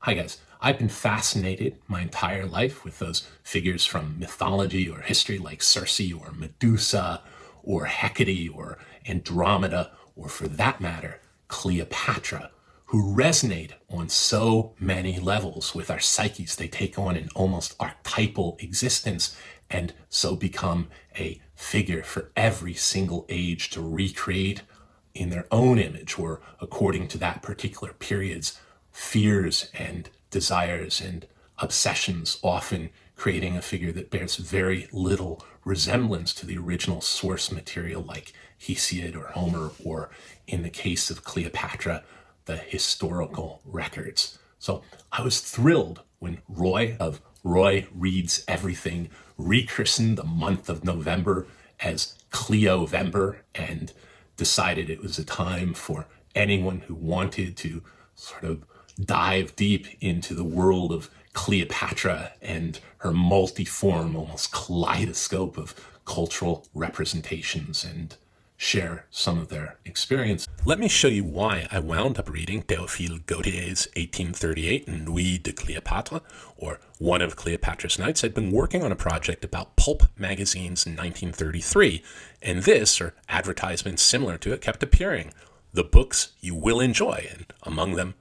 Hi guys, I've been fascinated my entire life with those figures from mythology or history like Circe or Medusa or Hecate or Andromeda or for that matter, Cleopatra, who resonate on so many levels with our psyches. They take on an almost archetypal existence and so become a figure for every single age to recreate in their own image or according to that particular period's fears and desires and obsessions, often creating a figure that bears very little resemblance to the original source material like Hesiod or Homer, or in the case of Cleopatra, the historical records. So I was thrilled when Roy of Roy Reads Everything rechristened the month of November as Cleovember and decided it was a time for anyone who wanted to sort of dive deep into the world of Cleopatra and her multiform, almost kaleidoscope of cultural representations and share some of their experience. Let me show you why I wound up reading Théophile Gautier's 1838 Nuit de Cléopâtre, or One of Cleopatra's Nights. I'd been working on a project about pulp magazines in 1933, and this, or advertisements similar to it, kept appearing. The books you will enjoy, and among them,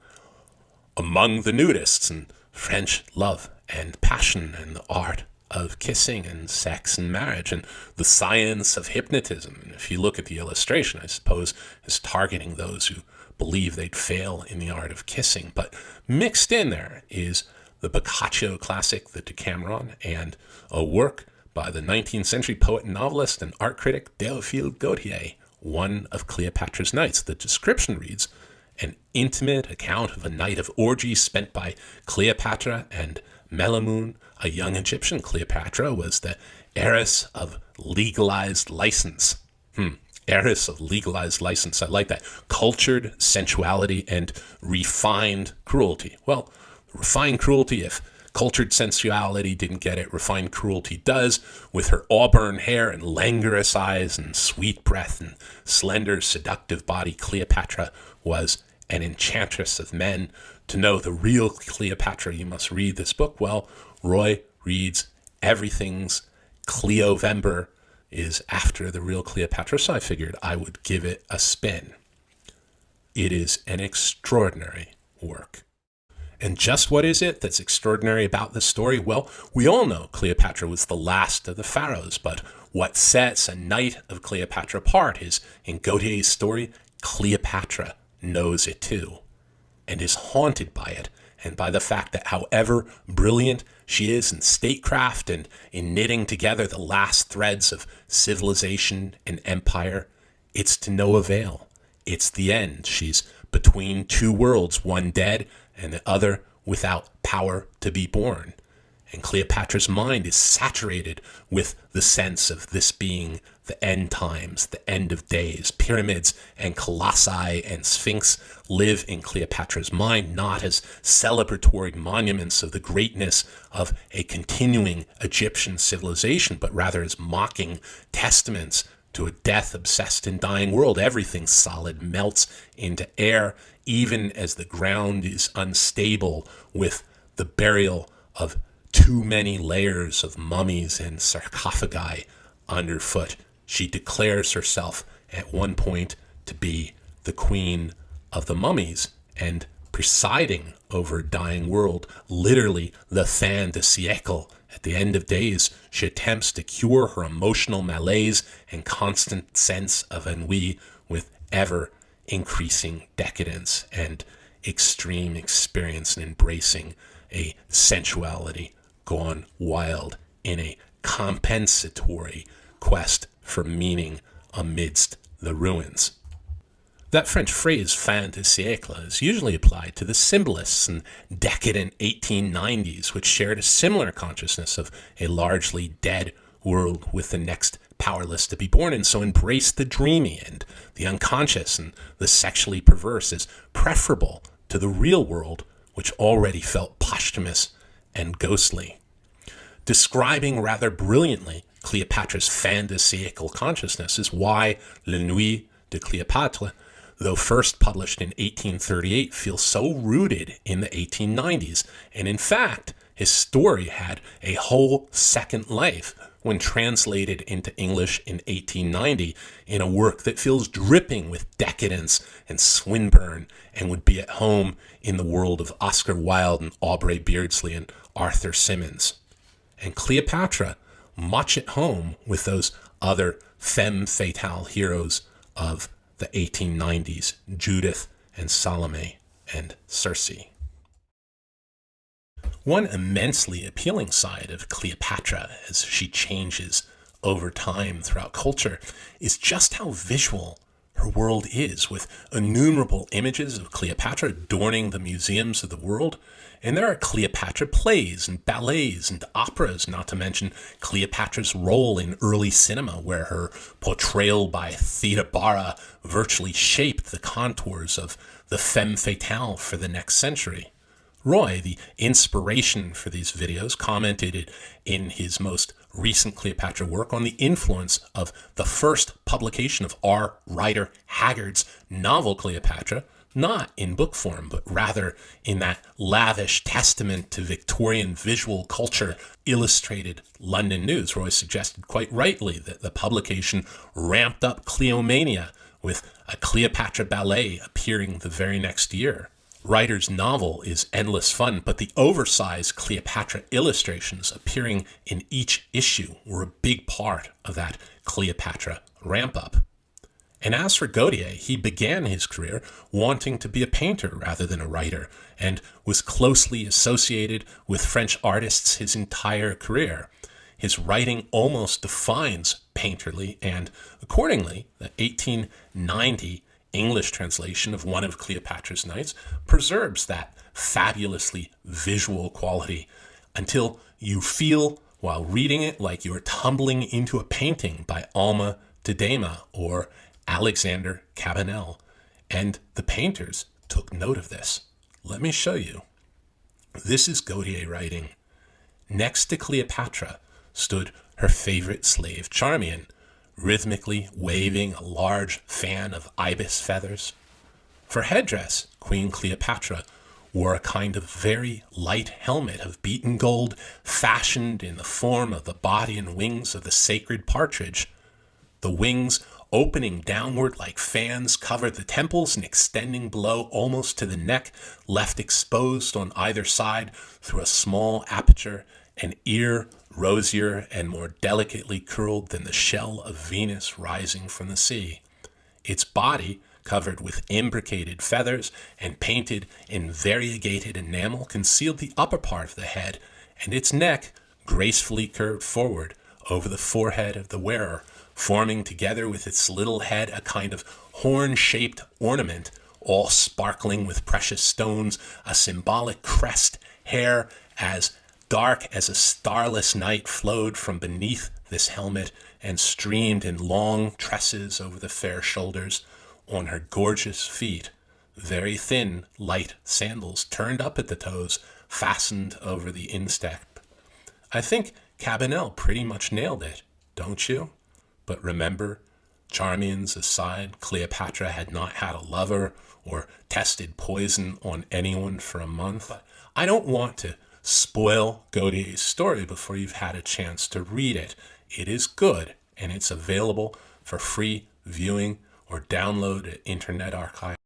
Among the Nudists, and French Love and Passion, and the Art of Kissing and Sex and Marriage, and The Science of Hypnotism. And if you look at the illustration, I suppose is targeting those who believe they'd fail in the art of kissing. But mixed in there is the Boccaccio classic, the Decameron, and a work by the 19th century poet and novelist and art critic Théophile Gautier, One of Cleopatra's Nights. The description reads, an intimate account of a night of orgies spent by Cleopatra and Melamun, a young Egyptian. Cleopatra was the heiress of legalized license. Heiress of legalized license. I like that. Cultured sensuality and refined cruelty. Well, refined cruelty, if cultured sensuality didn't get it, refined cruelty does. With her auburn hair and languorous eyes and sweet breath and slender, seductive body, Cleopatra was an enchantress of men. To know the real Cleopatra, you must read this book. Well, Roy Reads Everything's Cleovember is after the real Cleopatra, so I figured I would give it a spin. It is an extraordinary work. And just what is it that's extraordinary about this story? Well, we all know Cleopatra was the last of the pharaohs, but what sets a night of Cleopatra apart is, in Gautier's story, Cleopatra knows it too, and is haunted by it, and by the fact that however brilliant she is in statecraft and in knitting together the last threads of civilization and empire, it's to no avail. It's the end. She's between two worlds, one dead and the other without power to be born. And Cleopatra's mind is saturated with the sense of this being the end times, the end of days. Pyramids and colossi and sphinx live in Cleopatra's mind, not as celebratory monuments of the greatness of a continuing Egyptian civilization, but rather as mocking testaments to a death-obsessed and dying world. Everything solid melts into air, even as the ground is unstable with the burial of too many layers of mummies and sarcophagi underfoot. She declares herself at one point to be the queen of the mummies and presiding over a dying world, literally the fin de siècle. At the end of days, she attempts to cure her emotional malaise and constant sense of ennui with ever increasing decadence and extreme experience in embracing a sensuality gone wild in a compensatory quest for meaning amidst the ruins. That French phrase, fin de siècle, is usually applied to the symbolists and decadent 1890s, which shared a similar consciousness of a largely dead world with the next powerless to be born, and so embraced the dreamy and the unconscious and the sexually perverse as preferable to the real world, which already felt posthumous and ghostly. Describing rather brilliantly Cleopatra's fin de siècle consciousness is why La Nuit de Cléopâtre, though first published in 1838, feels so rooted in the 1890s. And in fact, his story had a whole second life when translated into English in 1890 in a work that feels dripping with decadence and Swinburne and would be at home in the world of Oscar Wilde and Aubrey Beardsley and Arthur Symonds. And Cleopatra, much at home with those other femme fatale heroes of the 1890s, Judith and Salome and Circe. One immensely appealing side of Cleopatra as she changes over time throughout culture is just how visual her world is, with innumerable images of Cleopatra adorning the museums of the world. And there are Cleopatra plays and ballets and operas, not to mention Cleopatra's role in early cinema, where her portrayal by Theda Bara virtually shaped the contours of the femme fatale for the next century. Roy, the inspiration for these videos, commented in his most recent Cleopatra work on the influence of the first publication of R. Rider Haggard's novel Cleopatra, not in book form, but rather in that lavish testament to Victorian visual culture illustrated London News. Roy suggested quite rightly that the publication ramped up Cleomania, with a Cleopatra ballet appearing the very next year. Rider's novel is endless fun, but the oversized Cleopatra illustrations appearing in each issue were a big part of that Cleopatra ramp-up. And as for Gautier, he began his career wanting to be a painter rather than a writer, and was closely associated with French artists his entire career. His writing almost defines painterly, and accordingly, the 1890 English translation of one of Cleopatra's Nights preserves that fabulously visual quality until you feel, while reading it, like you're tumbling into a painting by Alma Tadema or Alexander Cabanel. And the painters took note of this. Let me show you. This is Gautier writing. Next to Cleopatra stood her favorite slave, Charmian, rhythmically waving a large fan of ibis feathers. For headdress, Queen Cleopatra wore a kind of very light helmet of beaten gold, fashioned in the form of the body and wings of the sacred partridge. The wings, opening downward like fans, covered the temples, and extending below almost to the neck, left exposed on either side through a small aperture an ear rosier and more delicately curled than the shell of Venus rising from the sea. Its body, covered with imbricated feathers and painted in variegated enamel, concealed the upper part of the head, and its neck gracefully curved forward over the forehead of the wearer, forming together with its little head a kind of horn-shaped ornament, all sparkling with precious stones, a symbolic crest. Hair as dark as a starless night flowed from beneath this helmet and streamed in long tresses over the fair shoulders. On her gorgeous feet, very thin, light sandals turned up at the toes, fastened over the instep. I think Cabanel pretty much nailed it, don't you? But remember, Charmian's aside, Cleopatra had not had a lover or tested poison on anyone for a month. I don't want to spoil Gautier's story before you've had a chance to read it. It is good, and it's available for free viewing or download at Internet Archive.